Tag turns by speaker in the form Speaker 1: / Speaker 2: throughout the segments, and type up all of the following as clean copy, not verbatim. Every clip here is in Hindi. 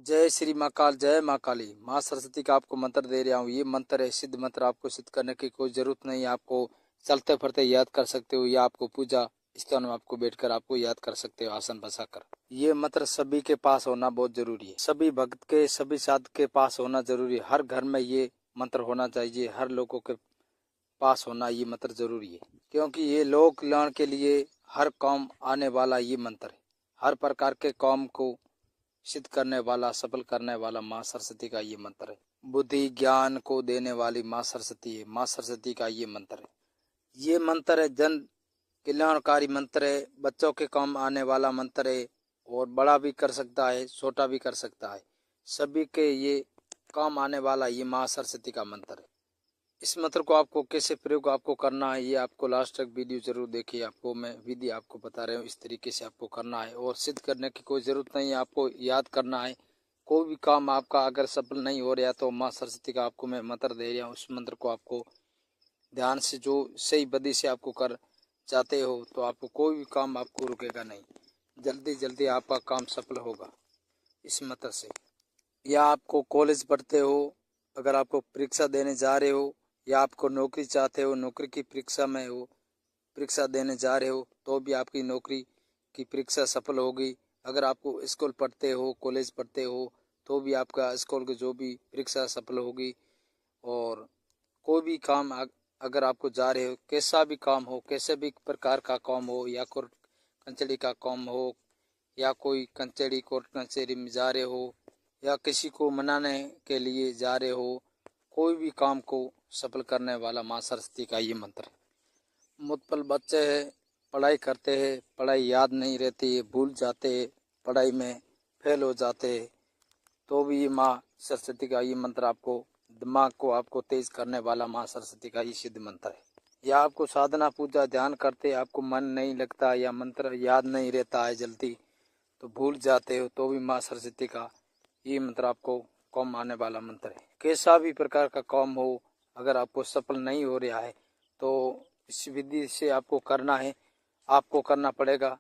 Speaker 1: जय श्री महाकाल, जय माँ काली। माँ सरस्वती का आपको मंत्र दे रहा हूँ। ये मंत्र है सिद्ध मंत्र। आपको सिद्ध करने की कोई जरूरत नहीं है। आपको चलते फिरते याद कर सकते हो या आपको पूजा स्थान में आपको बैठकर आपको याद कर सकते हो आसन बसाकर। ये मंत्र सभी के पास होना बहुत जरूरी है। सभी भक्त के, सभी साधक के पास होना जरूरी है। हर घर में ये मंत्र होना चाहिए। हर लोगों के पास होना ये मंत्र जरूरी है, क्योंकि ये लोक कल्याण के लिए हर काम आने वाला ये मंत्र है। हर प्रकार के काम को सिद्ध करने वाला, सफल करने वाला माँ सरस्वती का ये मंत्र है। बुद्धि ज्ञान को देने वाली माँ सरस्वती है। माँ सरस्वती का ये मंत्र है। ये मंत्र है जन कल्याणकारी मंत्र है। बच्चों के काम आने वाला मंत्र है और बड़ा भी कर सकता है, छोटा भी कर सकता है। सभी के ये काम आने वाला ये माँ सरस्वती का मंत्र है। इस मंत्र को आपको कैसे प्रयोग आपको करना है, ये आपको लास्ट तक वीडियो जरूर देखिए। आपको मैं विधि आपको बता रहा हूँ, इस तरीके से आपको करना है और सिद्ध करने की कोई जरूरत नहीं है। आपको याद करना है। कोई भी काम आपका अगर सफल नहीं हो रहा तो माँ सरस्वती का आपको मैं मंत्र दे रहा हूँ। उस मंत्र को आपको ध्यान से, जो सही विधि से आपको कर चाहते हो, तो आपको कोई भी काम आपको रुकेगा नहीं। जल्दी जल्दी आपका काम सफल होगा इस मंत्र से। या आपको कॉलेज पढ़ते हो, अगर आपको परीक्षा देने जा रहे हो, या आपको नौकरी चाहते हो, नौकरी की परीक्षा में हो, परीक्षा देने जा रहे हो, तो भी आपकी नौकरी की परीक्षा सफल होगी। अगर आपको स्कूल पढ़ते हो, कॉलेज पढ़ते हो, तो भी आपका स्कूल की जो भी परीक्षा सफल होगी। और कोई भी काम अगर आपको जा रहे हो, कैसा भी काम हो, कैसे भी प्रकार का काम हो, या कोर्ट कचहरी का काम हो, या कोई कचहरी कोर्ट कचहरी में जा रहे हो, या किसी को मनाने के लिए जा रहे हो, कोई भी काम को सफल करने वाला माँ सरस्वती का ये मंत्र है। मुतपल बच्चे हैं, पढ़ाई करते हैं, पढ़ाई याद नहीं रहती है, भूल जाते हैं, पढ़ाई में फेल हो जाते हैं, तो भी ये माँ सरस्वती का ये मंत्र आपको दिमाग को आपको तेज करने वाला माँ सरस्वती का ये सिद्ध मंत्र है। या आपको साधना पूजा ध्यान करते आपको मन नहीं लगता, या मंत्र याद नहीं रहता है, जल्दी तो भूल जाते हो, तो भी माँ सरस्वती का ये मंत्र आपको काम आने वाला मंत्र है। कैसा भी प्रकार का काम हो, अगर आपको सफल नहीं हो रहा है, तो इस विधि से आपको करना है। आपको करना पड़ेगा,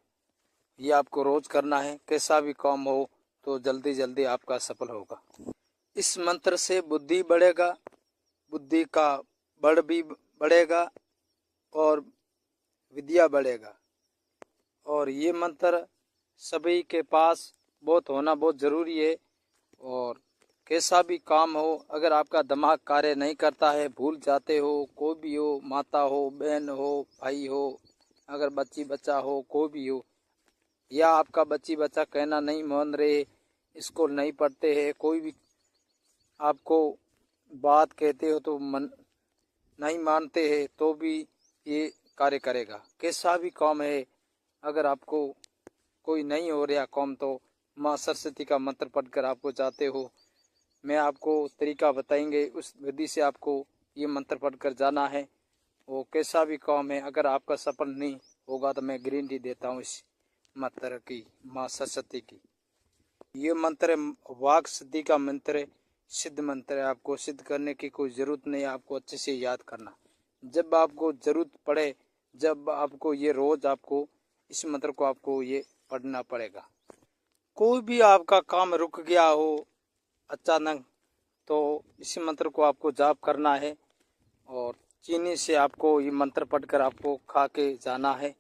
Speaker 1: ये आपको रोज करना है। कैसा भी काम हो तो जल्दी जल्दी आपका सफल होगा। इस मंत्र से बुद्धि बढ़ेगा, बुद्धि का बड़ भी बढ़ेगा और विद्या बढ़ेगा। और ये मंत्र सभी के पास बहुत होना बहुत ज़रूरी है। और कैसा भी काम हो, अगर आपका दिमाग कार्य नहीं करता है, भूल जाते हो, कोई भी हो, माता हो, बहन हो, भाई हो, अगर बच्ची बच्चा हो, कोई भी हो, या आपका बच्ची बच्चा कहना नहीं मान रहे, स्कूल नहीं पढ़ते हैं, कोई भी आपको बात कहते हो तो मन नहीं मानते हैं, तो भी ये कार्य करेगा। कैसा भी काम है, अगर आपको कोई नहीं हो रहा काम, तो माँ सरस्वती का मंत्र पढ़कर आपको जाते हो, मैं आपको तरीका बताएंगे, उस विधि से आपको ये मंत्र पढ़कर जाना है। वो कैसा भी काम है, अगर आपका सफल नहीं होगा तो मैं गारंटी देता हूँ इस मंत्र की, माँ सरस्वती की। ये मंत्र वाक सिद्धि का मंत्र है, सिद्ध मंत्र है। आपको सिद्ध करने की कोई ज़रूरत नहीं है, आपको अच्छे से याद करना। जब आपको ज़रूरत पड़े, जब आपको ये रोज़ आपको इस मंत्र को आपको ये पढ़ना पड़ेगा। कोई भी आपका काम रुक गया हो अचानक, तो इस मंत्र को आपको जाप करना है और चीनी से आपको ये मंत्र पढ़कर आपको खा के जाना है।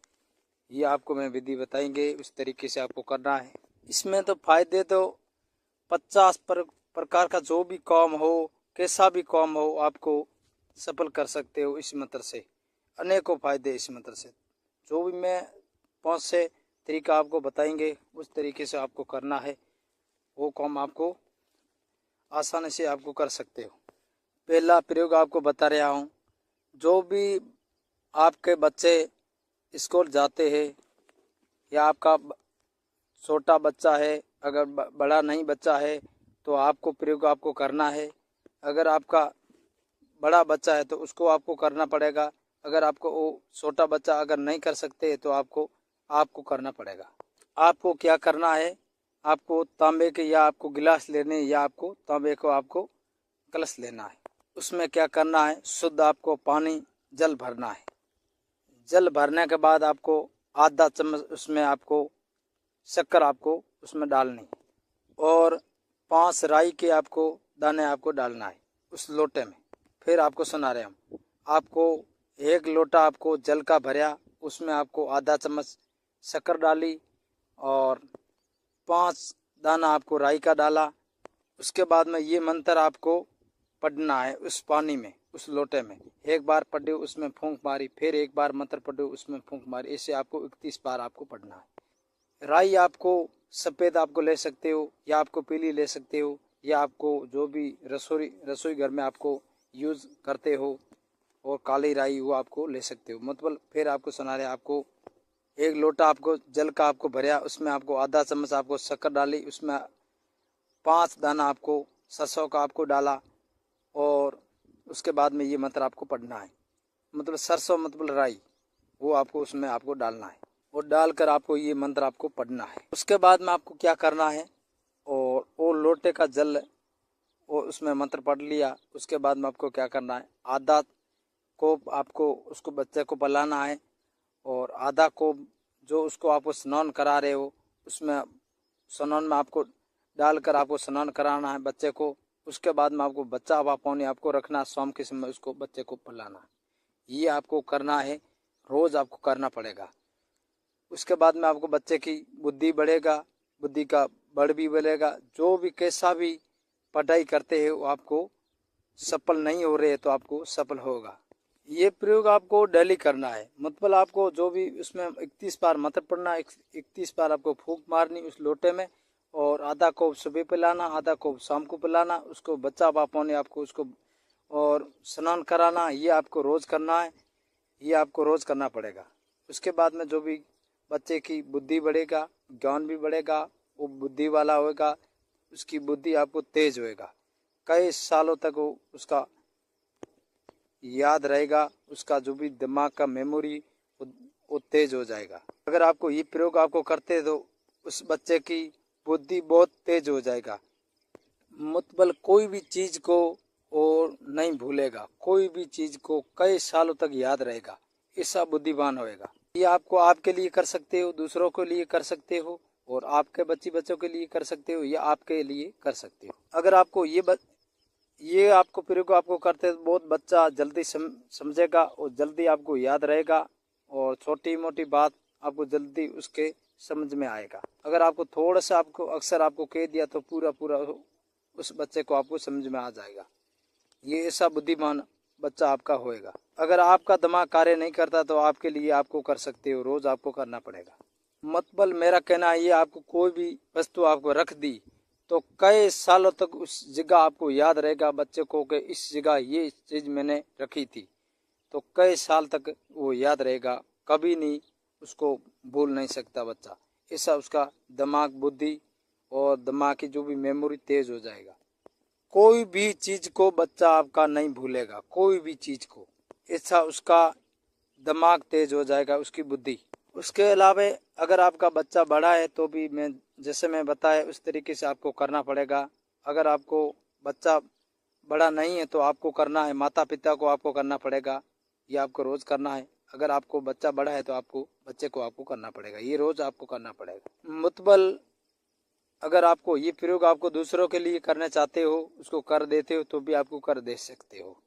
Speaker 1: ये आपको मैं विधि बताएंगे, उस तरीके से आपको करना है। इसमें तो फायदे तो 50 प्रकार का जो भी काम हो, कैसा भी काम हो, आपको सफल कर सकते हो इस मंत्र से। अनेकों फायदे इस मंत्र से। जो भी मैं 5 से तरीका आपको बताएंगे, उस तरीके से आपको करना है। वो काम आपको आसानी से आपको कर सकते हो। पहला प्रयोग आपको बता रहा हूँ। जो भी आपके बच्चे स्कूल जाते हैं, या आपका छोटा बच्चा है, अगर बड़ा नहीं बच्चा है तो आपको प्रयोग आपको करना है। अगर आपका बड़ा बच्चा है तो उसको आपको करना पड़ेगा। अगर आपको वो छोटा बच्चा अगर नहीं कर सकते तो आपको करना पड़ेगा। आपको क्या करना है, आपको तांबे के या आपको गिलास लेने, या आपको तांबे को आपको कलश लेना है। उसमें क्या करना है, शुद्ध आपको पानी जल भरना है। जल भरने के बाद आपको आधा चम्मच उसमें आपको शक्कर आपको उसमें डालनी, और 5 राई के आपको दाने आपको डालना है उस लोटे में। फिर आपको सुना रहे हम, आपको 1 लोटा आपको जल का भरा, उसमें आपको आधा चम्मच शक्कर डाली और 5 दाना आपको राई का डाला। उसके बाद में ये मंत्र आपको पढ़ना है उस पानी में, उस लोटे में। 1 बार पढ़े, उसमें फूंक मारी, फिर 1 बार मंत्र पढ़े, उसमें फूंक मारी। ऐसे आपको 31 बार आपको पढ़ना है। राई आपको सफ़ेद आपको ले सकते हो या आपको पीली ले सकते हो, या आपको जो भी रसोई घर में आपको यूज़ करते हो और काली राई वो आपको ले सकते हो। मतलब फिर आपको सुना रहे, आपको 1 लोटा आपको जल का आपको भरा, उसमें आपको आधा चम्मच आपको शक्कर डाली, उसमें 5 दाना आपको सरसों का आपको डाला और उसके बाद में ये मंत्र आपको पढ़ना है। मतलब सरसों मतलब राई, वो आपको उसमें आपको डालना है और डालकर आपको ये मंत्र आपको पढ़ना है। उसके बाद में आपको क्या करना है, और वो लोटे का जल वो उसमें मंत्र पढ़ लिया। उसके बाद में आपको क्या करना है, आधा कोप आपको उसको बच्चे को पिलाना है और आधा कोप जो उसको आपको स्नान करा रहे हो उसमें स्नान में आपको डालकर आपको स्नान कराना है बच्चे को। उसके बाद में आपको बच्चा हवा पानी आपको रखना, शाम के समय उसको बच्चे को पिलाना। ये आपको करना है, रोज़ आपको करना पड़ेगा। उसके बाद में आपको बच्चे की बुद्धि बढ़ेगा, बुद्धि का बड़ भी बढ़ेगा। जो भी कैसा भी पढ़ाई करते हैं वो आपको सफल नहीं हो रहे तो आपको सफल होगा। ये प्रयोग आपको डेली करना है। मतलब आपको जो भी उसमें 31 बार मंत्र पढ़ना, 31 बार आपको फूंक मारनी उस लोटे में और आधा कोप सुबह पिलाना, आधा कोप शाम को पिलाना। उसको बच्चा बापों ने आपको उसको और स्नान कराना। ये आपको रोज़ करना है, ये आपको रोज़ करना पड़ेगा। उसके बाद में जो भी बच्चे की बुद्धि बढ़ेगा, ज्ञान भी बढ़ेगा, वो बुद्धि वाला होगा, उसकी बुद्धि आपको तेज होएगा। कई सालों तक वो उसका याद रहेगा, उसका जो भी दिमाग का मेमोरी वो तेज हो जाएगा। अगर आपको ये प्रयोग आपको करते तो उस बच्चे की बुद्धि बहुत तेज हो जाएगा। मतलब कोई भी चीज़ को और नहीं भूलेगा, कोई भी चीज़ को कई सालों तक याद रहेगा, ऐसा बुद्धिमान होएगा। ये आपको आपके लिए कर सकते हो, दूसरों के लिए कर सकते हो और आपके बच्चों के लिए कर सकते हो, या आपके लिए कर सकते हो। अगर आपको ये आपको प्रयोग आपको करते तो बहुत बच्चा जल्दी समझेगा और जल्दी आपको याद रहेगा और छोटी मोटी बात आपको जल्दी उसके समझ में आएगा। अगर आपको थोड़ा सा आपको अक्सर आपको कह दिया तो पूरा उस बच्चे को आपको समझ में आ जाएगा। ये ऐसा बुद्धिमान बच्चा आपका होएगा। अगर आपका दिमाग कार्य नहीं करता तो आपके लिए आपको कर सकते हो, रोज़ आपको करना पड़ेगा। मतलब मेरा कहना है, ये आपको कोई भी वस्तु आपको रख दी तो कई सालों तक उस जगह आपको याद रहेगा बच्चे को कि इस जगह ये चीज़ मैंने रखी थी, तो कई साल तक वो याद रहेगा, कभी नहीं उसको भूल नहीं सकता बच्चा। ऐसा उसका दिमाग बुद्धि और दिमाग की जो भी मेमोरी तेज हो जाएगा। कोई भी चीज़ को बच्चा आपका नहीं भूलेगा, कोई भी चीज़ को। ऐसा उसका दिमाग तेज हो जाएगा, उसकी बुद्धि। उसके अलावा अगर आपका बच्चा बड़ा है तो भी जैसे मैं बताया उस तरीके से आपको करना पड़ेगा। अगर आपको बच्चा बड़ा नहीं है तो आपको करना है, माता पिता को आपको करना पड़ेगा, ये आपको रोज़ करना है। अगर आपको बच्चा बड़ा है तो आपको बच्चे को आपको करना पड़ेगा, ये रोज़ आपको करना पड़ेगा। मतलब अगर आपको ये प्रयोग आपको दूसरों के लिए करना चाहते हो, उसको कर देते हो तो भी आपको कर दे सकते हो।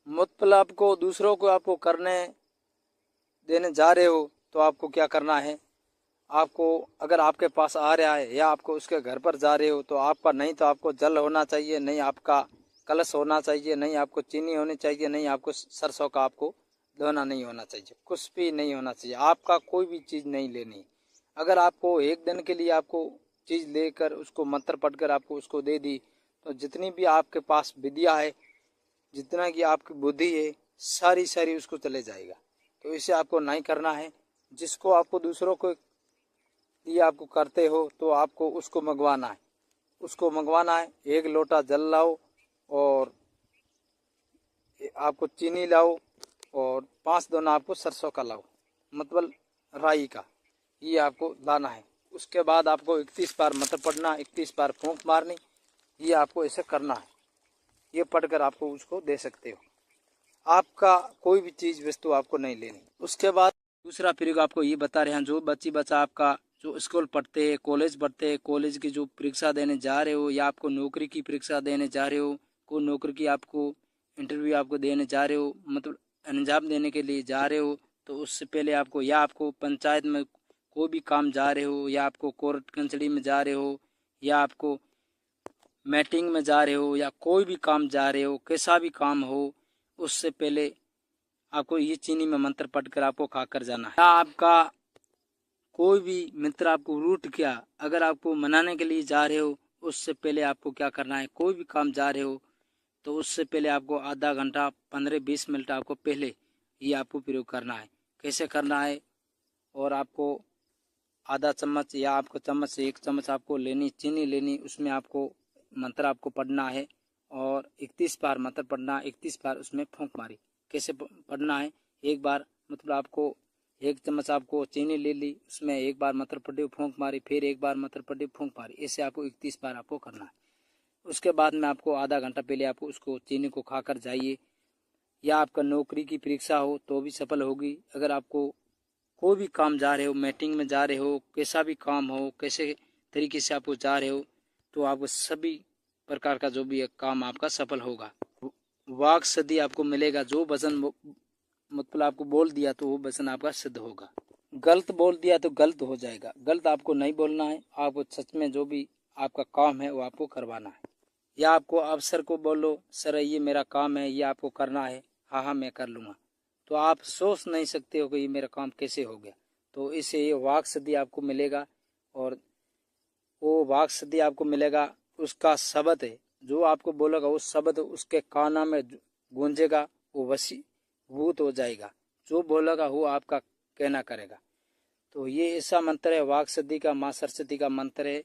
Speaker 1: मतलब आपको दूसरों को आपको करने देने जा रहे हो तो आपको क्या करना है, आपको अगर आपके पास आ रहा है या आपको उसके घर पर जा रहे हो तो आपका नहीं तो आपको जल होना चाहिए, नहीं आपका कलश होना चाहिए, नहीं आपको चीनी होनी चाहिए, नहीं आपको सरसों का आपको दोना नहीं होना चाहिए, कुछ भी नहीं होना चाहिए। आपका कोई भी चीज़ नहीं लेनी। अगर आपको 1 दिन के लिए आपको चीज़ लेकर उसको मंत्र पढ़कर आपको उसको दे दी तो जितनी भी आपके पास विद्या है, जितना कि आपकी बुद्धि है, सारी उसको चले जाएगा। तो इसे आपको नहीं करना है। जिसको आपको दूसरों को लिए आपको करते हो तो आपको उसको मंगवाना है, उसको मंगवाना है। 1 लोटा जल लाओ और आपको चीनी लाओ और 5 दोना आपको सरसों का लाओ, मतलब राई का, ये आपको लाना है। उसके बाद आपको 31 बार मंत्र पढ़ना, 31 बार फूंक मारनी, ये आपको ऐसे करना है। ये पढ़कर आपको उसको दे सकते हो। आपका कोई भी चीज़ वस्तु आपको नहीं लेनी। उसके बाद दूसरा प्रयोग आपको ये बता रहे हैं, जो बच्चा आपका जो स्कूल पढ़ते हैं, कॉलेज पढ़ते हैं, कॉलेज की जो परीक्षा देने जा रहे हो, या आपको नौकरी की परीक्षा देने जा रहे हो, कोई नौकरी की आपको इंटरव्यू आपको देने जा रहे हो, मतलब एग्जाम देने के लिए जा रहे हो, तो उससे पहले आपको, या आपको पंचायत में कोई भी काम जा रहे हो, या आपको कोर्ट कचहरी में जा रहे हो, या आपको मीटिंग में जा रहे हो, या कोई भी काम जा रहे हो, कैसा भी काम हो, उससे पहले आपको ये चीनी में मंत्र पढ़कर आपको खाकर जाना है। या आपका कोई भी मित्र आपको रूठ गया, अगर आपको मनाने के लिए जा रहे हो, उससे पहले आपको क्या करना है, कोई भी काम जा रहे हो तो उससे पहले आपको आधा घंटा 15-20 मिनट आपको पहले ये आपको प्रयोग करना है। कैसे करना है, और आपको आधा चम्मच या आपको चम्मच से 1 चम्मच आपको लेनी चीनी लेनी, उसमें आपको मंत्र आपको पढ़ना है और 31 बार मंत्र पढ़ना, 31 बार उसमें फूंक मारी। कैसे पढ़ना है, एक बार मतलब आपको 1 चम्मच आपको चीनी ले ली, उसमें 1 बार मंत्र पढ़ी फूंक मारी, फिर 1 बार मंत्र पढ़ी फूंक मारी, ऐसे आपको 31 बार आपको करना है। उसके बाद में आपको आधा घंटा पहले आपको उसको चीनी को खाकर जाइए। या आपका नौकरी की परीक्षा हो तो भी सफल होगी। अगर आपको कोई भी काम जा रहे हो, मीटिंग में जा रहे हो, कैसा भी काम हो, कैसे तरीके से आपको जा रहे हो, तो आपको सभी प्रकार का जो भी है काम आपका सफल होगा। वाक सिद्धि आपको मिलेगा। जो वचन मतलब आपको बोल दिया तो वो वचन आपका सिद्ध होगा। गलत बोल दिया तो गलत हो जाएगा। गलत आपको नहीं बोलना है, आपको सच में जो भी आपका काम है वो आपको करवाना है। या आपको अफसर को बोलो, सर ये मेरा काम है, ये आपको करना है, हाँ हाँ मैं कर लूँगा, तो आप सोच नहीं सकते हो कि ये मेरा काम कैसे हो गया। तो इससे ये वाक सिद्धि आपको मिलेगा, और वो वाक सिद्धि आपको मिलेगा, उसका शब्द है जो आपको बोलेगा, वो शब्द उसके काना में गूंजेगा, वो वशीभूत हो जाएगा। जो बोलेगा वो आपका कहना करेगा। तो ये ऐसा मंत्र है, वाक सिद्धि का, माँ सरस्वती का मंत्र है।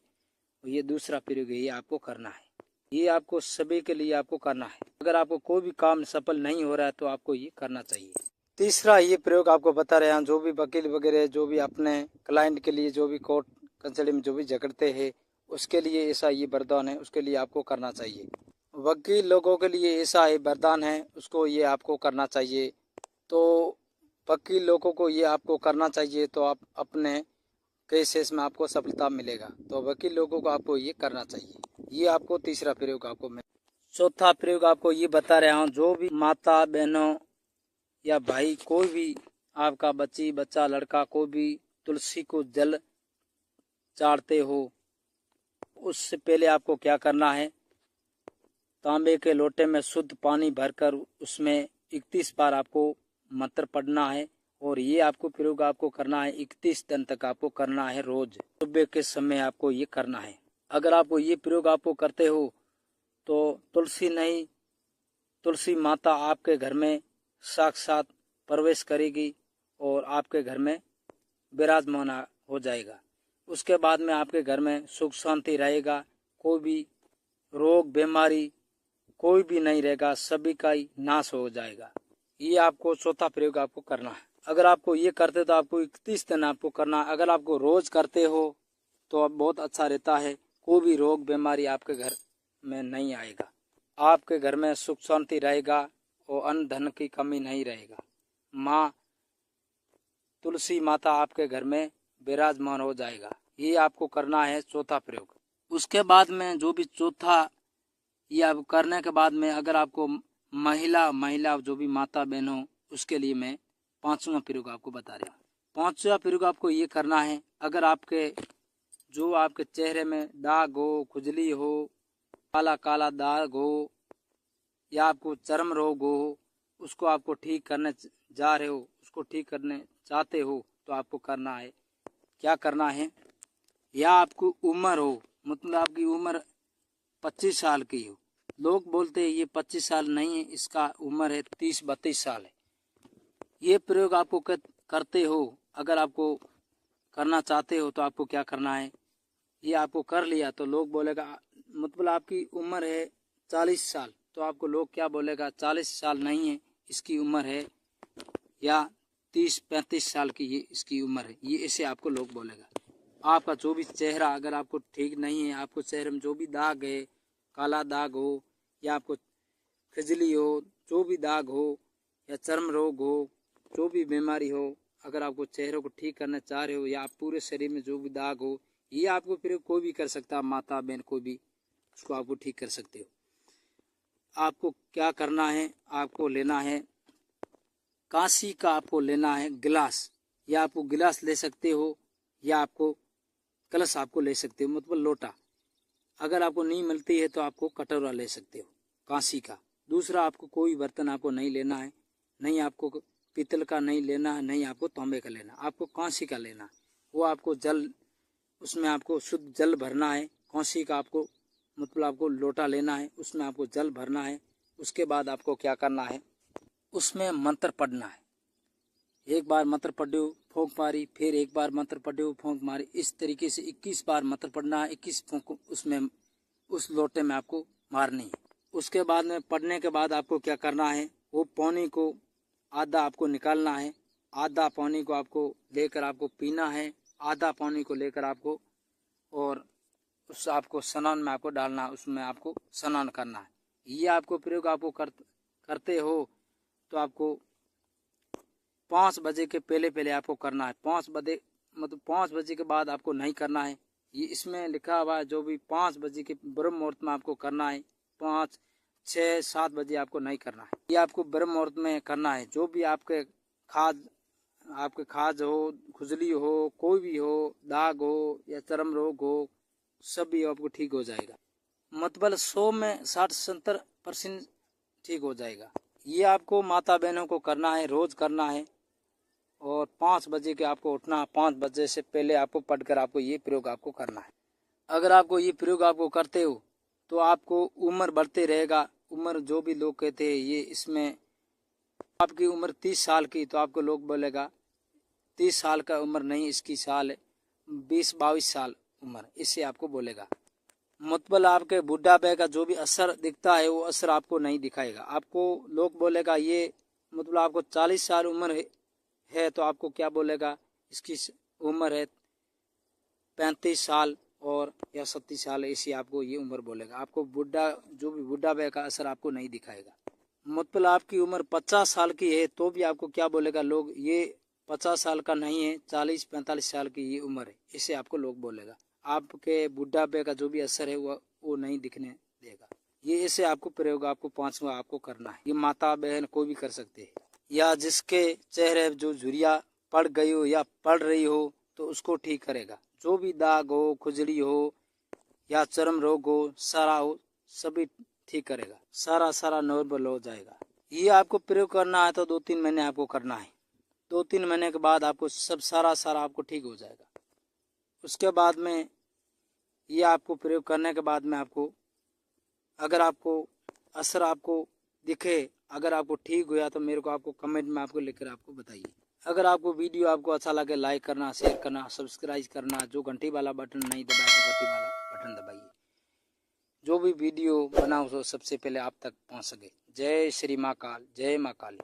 Speaker 1: ये दूसरा प्रयोग है, ये आपको करना है। ये आपको सभी के लिए आपको करना है। अगर आपको कोई भी काम सफल नहीं हो रहा है तो आपको ये करना चाहिए। तीसरा ये प्रयोग आपको बता रहे हैं, जो भी वकील वगैरह जो भी अपने क्लाइंट के लिए जो भी कोर्ट कचहरी में जो भी झगड़ते हैं, उसके लिए ऐसा ये वरदान है, उसके लिए आपको करना चाहिए। वकील लोगों के लिए ऐसा है वरदान है, उसको ये आपको करना चाहिए। तो वकील लोगों को ये आपको करना चाहिए, तो आप अपने केसेस में आपको सफलता मिलेगा। तो वकील लोगों को आपको ये करना चाहिए। ये आपको तीसरा प्रयोग आपको मैं। चौथा प्रयोग आपको ये बता रहा हूँ, जो भी माता बहनों या भाई, कोई भी आपका बच्ची बच्चा लड़का कोई भी तुलसी को जल चाड़ते हो, उससे पहले आपको क्या करना है, तांबे के लोटे में शुद्ध पानी भरकर उसमें 31 बार आपको मंत्र पढ़ना है। और ये आपको प्रयोग आपको करना है 31 दिन तक आपको करना है। रोज सुबह के समय आपको ये करना है। अगर आपको ये प्रयोग आपको करते हो तो तुलसी नहीं, तुलसी माता आपके घर में साक्षात प्रवेश करेगी और आपके घर में विराजमान हो जाएगा। उसके बाद में आपके घर में सुख शांति रहेगा, कोई भी रोग बीमारी कोई भी नहीं रहेगा, सभी का ही नाश हो जाएगा। ये आपको चौथा प्रयोग आपको करना है। अगर आपको ये करते तो आपको 31 दिन आपको करना है। अगर आपको रोज करते हो तो अब बहुत अच्छा रहता है, कोई भी रोग बीमारी आपके घर में नहीं आएगा, आपके घर में सुख शांति रहेगा और अन्न धन की कमी नहीं रहेगा। माँ तुलसी माता आपके घर में विराजमान हो जाएगा। ये आपको करना है चौथा प्रयोग। उसके बाद में जो भी चौथा ये आप करने के बाद में, अगर आपको महिला जो भी माता बहन हो, उसके लिए मैं 5वां प्रयोग आपको बता रहा हूँ। 5वां प्रयोग आपको ये करना है, अगर आपके जो आपके चेहरे में दाग हो, खुजली हो, काला काला दाग हो, या आपको चर्म रोग हो, उसको आपको ठीक करने जा रहे हो, उसको ठीक करने चाहते हो, तो आपको करना है, क्या करना है, या आपको उम्र हो, मतलब आपकी उम्र 25 साल की हो, लोग बोलते हैं ये 25 साल नहीं है, इसका उम्र है 30-32 साल है। ये प्रयोग आपको करते हो, अगर आपको करना चाहते हो तो आपको क्या करना है, ये आपको कर लिया तो लोग बोलेगा, मतलब आपकी उम्र है 40 साल, तो आपको लोग क्या बोलेगा, 40 साल नहीं है, इसकी उम्र है, या 30-35 साल की ये इसकी उम्र है, ये ऐसे आपको लोग बोलेगा। आपका जो भी चेहरा अगर आपको ठीक नहीं है, आपको चेहरे में जो भी दाग है, काला दाग हो, या आपको खजली हो, जो भी दाग हो, या चर्म रोग हो, जो भी बीमारी हो, अगर आपको चेहरे को ठीक करना चाह रहे हो या आप पूरे शरीर में जो भी दाग हो, ये आपको प्रयोग कोई भी कर सकता है, माता बहन कोई भी उसको आपको ठीक कर सकते हो। आपको क्या करना है, आपको लेना है कांसी का, आपको लेना है गिलास, या आपको गिलास ले सकते हो या आपको कलश आपको ले सकते हो, मतलब लोटा। अगर आपको नहीं मिलती है तो आपको कटोरा ले सकते हो कांसी का। दूसरा आपको कोई बर्तन आपको नहीं लेना है, नहीं आपको पीतल का नहीं लेना है, नहीं आपको तांबे का लेना, आपको कांसी का लेना है। वो आपको जल, उसमें आपको शुद्ध जल भरना है। कांसी का आपको मतलब आपको लोटा लेना है, उसमें आपको जल भरना है। उसके बाद आपको क्या करना है, उसमें मंत्र पढ़ना है। एक बार मंत्र पढ़ो फूंक मारी, फिर एक बार मंत्र पढ़ो फूंक मारी, इस तरीके से 21 बार मंत्र पढ़ना है। 21 फूंक उसमें उस लोटे में आपको मारनी है। उसके बाद में पढ़ने के बाद आपको क्या करना है, वो पानी को आधा आपको निकालना है, आधा पानी को आपको लेकर आपको पीना है, आधा पानी को लेकर आपको और उस आपको स्नान में आपको डालना है, उसमें आपको स्नान करना है। ये आपको प्रयोग आपको करते हो तो आपको 5 बजे के पहले पहले आपको करना है। 5 बजे मतलब 5 बजे के बाद आपको नहीं करना है। ये इसमें लिखा हुआ है जो भी 5 बजे के ब्रह्म मुहूर्त में आपको करना है, 5, 6, 7 बजे आपको नहीं करना है। ये आपको ब्रह्म मुहूर्त में करना है। जो भी आपके खाज हो, खुजली हो, कोई भी हो, दाग हो या चर्म रोग हो, सभी आपको ठीक हो जाएगा। मतलब 100 में 60-70% ठीक हो जाएगा। ये आपको माता बहनों को करना है, रोज करना है। और 5 बजे के आपको उठना, 5 बजे से पहले आपको पढ़कर आपको ये प्रयोग आपको करना है। अगर आपको ये प्रयोग आपको करते हो तो आपको उम्र बढ़ते रहेगा। उम्र जो भी लोग कहते हैं ये इसमें आपकी उम्र 30 साल की, तो आपको लोग बोलेगा 30 साल का उम्र नहीं, इसकी साल 20-22 साल उम्र, इससे आपको बोलेगा। मतलब आपके बुढ़ापे का जो भी असर दिखता है वो असर आपको नहीं दिखाएगा। आपको लोग बोलेगा ये मतलब आपको 40 साल उम्र है तो आपको क्या बोलेगा, इसकी उम्र है 35 साल और या 37 साल, ऐसी आपको ये उम्र बोलेगा। आपको जो भी बुढ़ापे का असर आपको नहीं दिखाएगा। मतलब आपकी उम्र 50 साल की है तो भी आपको क्या बोलेगा लोग, ये 50 साल का नहीं है, 40-45 साल की ये उम्र है, इसे आपको लोग बोलेगा। आपके बुढ़ापे का जो भी असर है वो नहीं दिखने देगा। ये ऐसे आपको प्रयोग आपको 5वां आपको करना है। ये माता बहन कोई भी कर सकते हैं, या जिसके चेहरे जो झुर्रियाँ पड़ गई हो या पड़ रही हो तो उसको ठीक करेगा। जो भी दाग हो, खुजली हो या चर्म रोग हो, सारा हो, सभी ठीक करेगा। सारा नॉर्मल हो जाएगा। ये आपको प्रयोग करना है तो 2-3 महीने आपको करना है। 2-3 महीने के बाद आपको सब सारा आपको ठीक हो जाएगा। उसके बाद में ये आपको प्रयोग करने के बाद में आपको अगर आपको असर आपको दिखे, अगर आपको ठीक हुआ तो मेरे को आपको कमेंट में आपको लिखकर आपको बताइए। अगर आपको वीडियो आपको अच्छा लगे लाइक करना, शेयर करना, सब्सक्राइब करना, जो घंटी वाला बटन नहीं दबाया तो घंटी वाला बटन दबाइए। जो भी वीडियो बनाओ तो सबसे पहले आप तक पहुंच सके। जय श्री माँ काल, जय माँ काली।